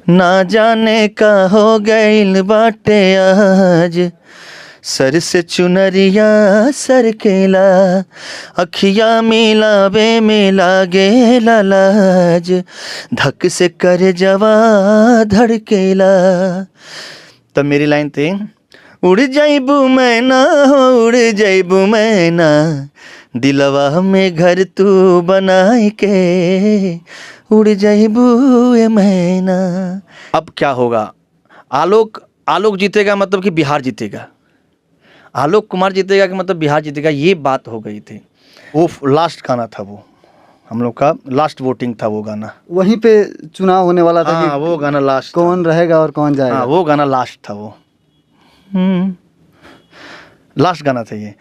ना जाने का हो गइल बाटे आज, सर से चुनरिया सर केला, अखिया मिलावे में लागे लाज, धक से कर जवा धड़केला। तब मेरी लाइन थी, उड़ जाइबू मैना हो उड़ जाइबू मैना, दिलवा में घर तू बनाई के, उड़ जाइबू ए मैना। अब क्या होगा? आलोक जीतेगा मतलब कि बिहार जीतेगा, आलोक कुमार जीतेगा कि मतलब बिहार जीतेगा, ये बात हो गई थी। वो लास्ट गाना था, वो हम लोग का लास्ट वोटिंग था वो गाना। वहीं पे चुनाव होने वाला था हाँ, वो गाना लास्ट कौन रहेगा और कौन जाएगा। हाँ, वो गाना लास्ट था, वो लास्ट गाना था ये।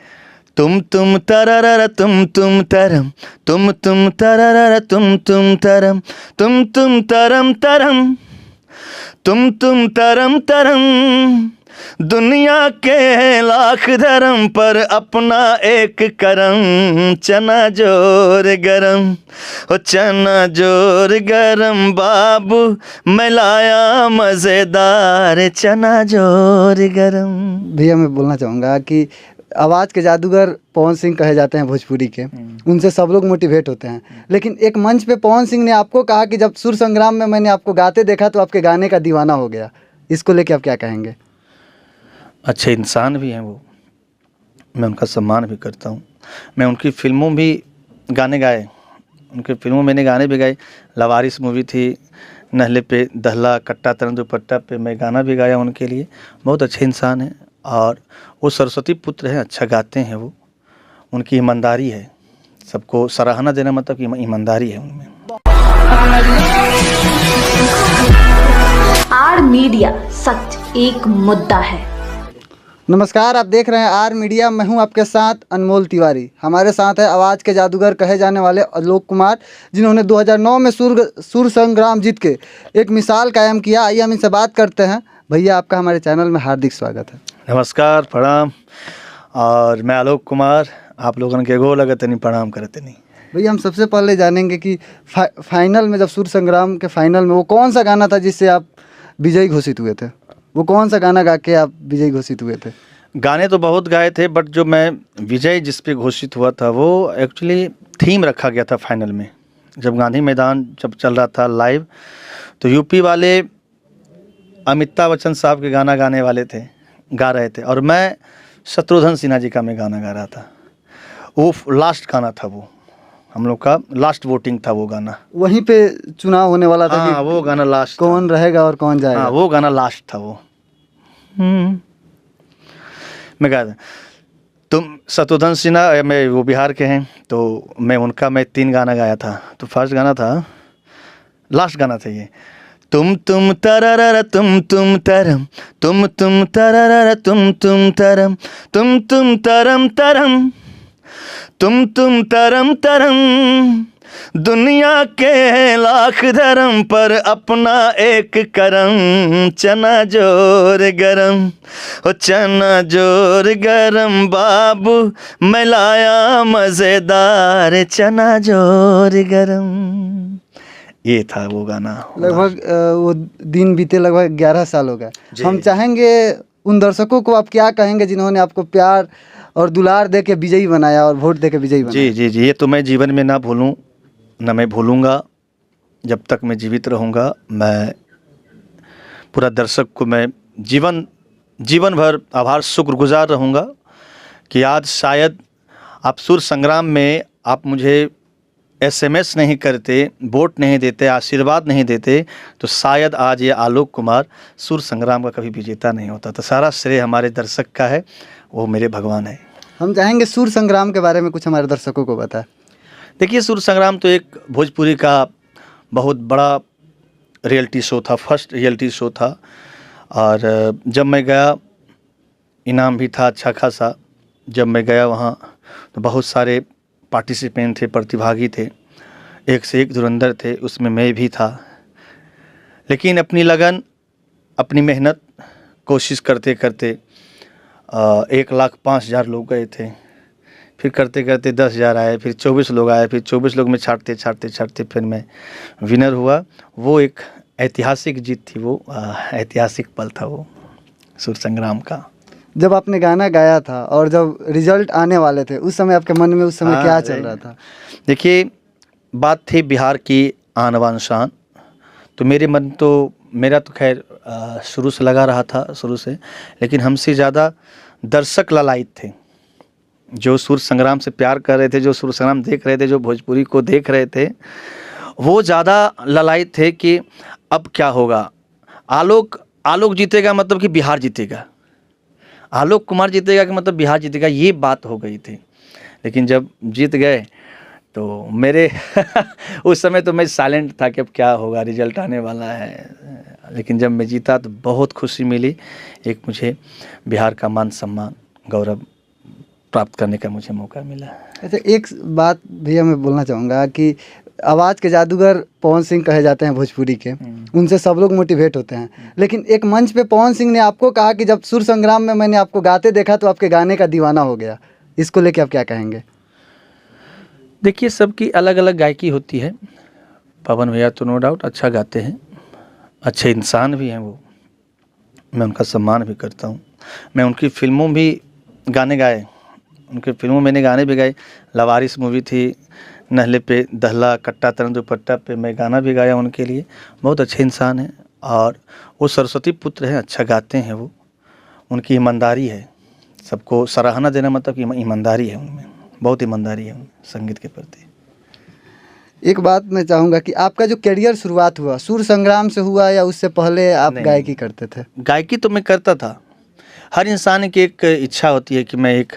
तुम तररर तुम तरम, तुम तररर तुम तरम, तुम तरम तरम, तुम तरम तरम, दुनिया के लाख धर्म पर अपना एक करम, चना जोर गरम, ओ चना जोर गरम बाबू, मैं लाया मज़ेदार चना जोर गरम। भैया मैं बोलना चाहूँगा कि आवाज़ के जादूगर पवन सिंह कहे जाते हैं भोजपुरी के, उनसे सब लोग मोटिवेट होते हैं, लेकिन एक मंच पे पवन सिंह ने आपको कहा कि जब सुर संग्राम में मैंने आपको गाते देखा तो आपके गाने का दीवाना हो गया, इसको लेके आप क्या कहेंगे? अच्छे इंसान भी हैं वो, मैं उनका सम्मान भी करता हूँ। मैं उनकी फिल्मों भी गाने गाए, उनके फिल्मों में मैंने गाने भी गाए। लवारिस मूवी थी, नहले पे दहला कट्टा तरन दुपट्टा पे मैं गाना भी गाया उनके लिए। बहुत अच्छे इंसान हैं और वो सरस्वती पुत्र हैं, अच्छा गाते हैं वो। उनकी ईमानदारी है, सबको सराहना देना मतलब कि ईमानदारी है उनमें। आर मीडिया, सच एक मुद्दा है। नमस्कार, आप देख रहे हैं आर मीडिया, मैं हूं आपके साथ अनमोल तिवारी। हमारे साथ है आवाज़ के जादूगर कहे जाने वाले आलोक कुमार, जिन्होंने 2009 में सुर संग्राम जीत के एक मिसाल कायम किया। आइए हम इनसे बात करते हैं। भैया आपका हमारे चैनल में हार्दिक स्वागत है। नमस्कार, प्रणाम। और मैं आलोक कुमार, आप लोगों के गो लगते नहीं, प्रणाम करते नहीं। भैया हम सबसे पहले जानेंगे कि फाइनल में, जब सुर संग्राम के फाइनल में, वो कौन सा गाना था जिससे आप विजयी घोषित हुए थे? वो कौन सा गाना गा के आप विजयी घोषित हुए थे? गाने तो बहुत गाए थे, बट जो मैं विजय जिस पे घोषित हुआ था वो एक्चुअली थीम रखा गया था फाइनल में। जब गांधी मैदान जब चल रहा था लाइव, तो यूपी वाले अमिताभ बच्चन साहब के गाना गाने वाले थे, गा रहे थे, और मैं शत्रुघ्न सिन्हा जी का मैं गाना गा रहा था। वो लास्ट गाना था, वो हम लोग का लास्ट वोटिंग था वो गाना। वहीं पे चुनाव होने वाला था हाँ, वो गाना लास्ट कौन रहेगा और कौन जाएगा। हाँ, वो गाना लास्ट था वो। मैं गा तुम शत्रुघ्न सिन्हा, मैं वो बिहार के हैं, तो मैं 3 गाना गाया था। तो फर्स्ट गाना था, लास्ट गाना था ये। तुम तररर तुम तरम, तुम तररर तुम तरम, तुम तरम तरम, तुम तरम तरम, दुनिया के लाख धर्म पर अपना एक करम, चना जोर गरम, ओ चना जोर गरम बाबू, मैं लाया मज़ेदार चना जोर गरम। ये था वो गाना। लगभग वो दिन बीते लगभग 11 साल हो गए। हम चाहेंगे उन दर्शकों को आप क्या कहेंगे जिन्होंने आपको प्यार और दुलार दे के विजयी बनाया और वोट दे के विजयी बनाया? जी, ये तो मैं जीवन में ना भूलूं, ना मैं भूलूंगा। जब तक मैं जीवित रहूंगा, मैं पूरा दर्शक को मैं जीवन भर आभार शुक्रगुजार रहूंगा कि आज शायद आप सुर संग्राम में आप मुझे SMS नहीं करते, वोट नहीं देते, आशीर्वाद नहीं देते, तो शायद आज ये आलोक कुमार सुर संग्राम का कभी विजेता नहीं होता। तो सारा श्रेय हमारे दर्शक का है, वो मेरे भगवान है। हम चाहेंगे सुर संग्राम के बारे में कुछ हमारे दर्शकों को बताएं। देखिए, सुर संग्राम तो एक भोजपुरी का बहुत बड़ा रियलिटी शो था, फर्स्ट रियलिटी शो था। और जब मैं गया, इनाम भी था अच्छा खासा। जब मैं गया वहाँ तो बहुत सारे पार्टिसिपेंट थे, प्रतिभागी थे, एक से एक धुरंधर थे, उसमें मैं भी था। लेकिन अपनी लगन, अपनी मेहनत, कोशिश करते करते 1,05,000 लोग गए थे। फिर करते करते 10,000 आए, फिर 24 लोग आए, फिर 24 लोग में छाटते फिर मैं विनर हुआ। वो एक ऐतिहासिक जीत थी वो, ऐतिहासिक पल था वो सुर संग्राम का। जब आपने गाना गाया था और जब रिजल्ट आने वाले थे उस समय आपके मन में उस समय क्या चल रहा था? देखिए, बात थी बिहार की आन बान शान, तो मेरा तो खैर शुरू से लगा रहा था शुरू से, लेकिन हमसे ज़्यादा दर्शक ललायित थे, जो सुर संग्राम से प्यार कर रहे थे, जो सुर संग्राम देख रहे थे, जो भोजपुरी को देख रहे थे, वो ज़्यादा ललायित थे कि अब क्या होगा। आलोक जीतेगा मतलब कि बिहार जीतेगा, आलोक कुमार जीतेगा कि मतलब बिहार जीतेगा, ये बात हो गई थी। लेकिन जब जीत गए तो मेरे उस समय तो मैं साइलेंट था कि अब क्या होगा, रिजल्ट आने वाला है। लेकिन जब मैं जीता तो बहुत खुशी मिली, एक मुझे बिहार का मान सम्मान गौरव प्राप्त करने का मुझे मौका मिला। अच्छा, एक बात भैया मैं बोलना चाहूँगा कि आवाज़ के जादूगर पवन सिंह कहे जाते हैं भोजपुरी के, उनसे सब लोग मोटिवेट होते हैं, लेकिन एक मंच पे पवन सिंह ने आपको कहा कि जब सुर संग्राम में मैंने आपको गाते देखा तो आपके गाने का दीवाना हो गया। इसको लेके आप क्या कहेंगे? देखिए, सबकी अलग अलग गायकी होती है। पवन भैया तो नो डाउट अच्छा गाते हैं, अच्छे इंसान भी हैं वो, मैं उनका सम्मान भी करता हूँ। मैं उनकी फिल्मों भी गाने गाए, उनके फिल्मों मैंने गाने भी गाए। लवारिस मूवी थी, नहले पे दहला कट्टा तरन दुपट्टा पे मैं गाना भी गाया उनके लिए। बहुत अच्छे इंसान हैं और वो सरस्वती पुत्र हैं, अच्छा गाते हैं वो। उनकी ईमानदारी है, सबको सराहना देना मतलब कि ईमानदारी है उनमें, बहुत ईमानदारी है उनमें संगीत के प्रति। एक बात मैं चाहूँगा कि आपका जो करियर शुरुआत हुआ सुर संग्राम से हुआ या उससे पहले आप गायकी करते थे? गायकी तो मैं करता था। हर इंसान की एक इच्छा होती है कि मैं एक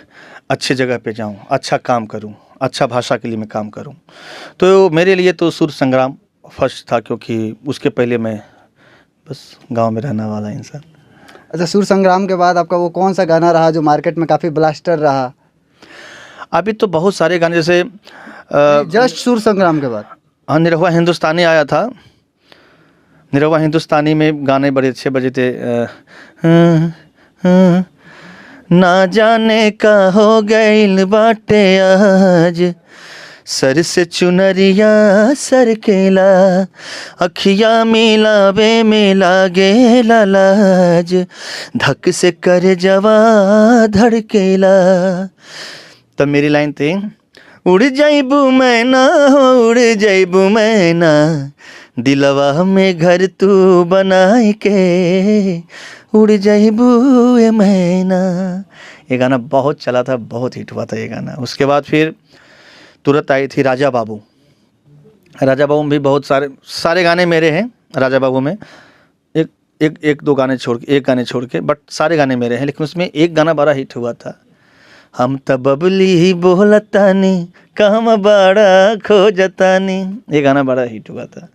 अच्छी जगह पे जाऊं, अच्छा काम करूं, अच्छा भाषा के लिए मैं काम करूं। तो मेरे लिए तो सुर संग्राम फर्स्ट था, क्योंकि उसके पहले मैं बस गांव में रहने वाला इंसान। अच्छा, सुर संग्राम के बाद आपका वो कौन सा गाना रहा जो मार्केट में काफ़ी ब्लास्टर रहा? अभी तो बहुत सारे गाने, जैसे जस्ट सुर संग्राम के बाद हाँ, निरहुआ हिंदुस्तानी आया था। निरहुआ हिंदुस्तानी में गाने बड़े अच्छे बजे थे। ना जाने का हो गइल बाटे आज, सर से चुनरिया सरकेला, अखिया मिलावे में लागे लाज, धक से कर जवा धड़केला। तब मेरी लाइन थी, उड़ जाइबू मैना हो उड़ जाइबू मैना, दिलवा में घर तू बनाई के, उड़ जाइबू ए मैना। ये गाना बहुत चला था, बहुत हिट हुआ था ये गाना। उसके बाद फिर तुरंत आई थी राजा बाबू। राजा बाबू में भी बहुत सारे गाने मेरे हैं। राजा बाबू में एक दो गाने छोड़ के, एक गाने छोड़ के, बट सारे गाने मेरे हैं। लेकिन उसमें एक गाना बड़ा हिट हुआ था, हम त बबली ही बोलतानी, काम बड़ा खोजतानी। ये गाना बड़ा हिट हुआ था।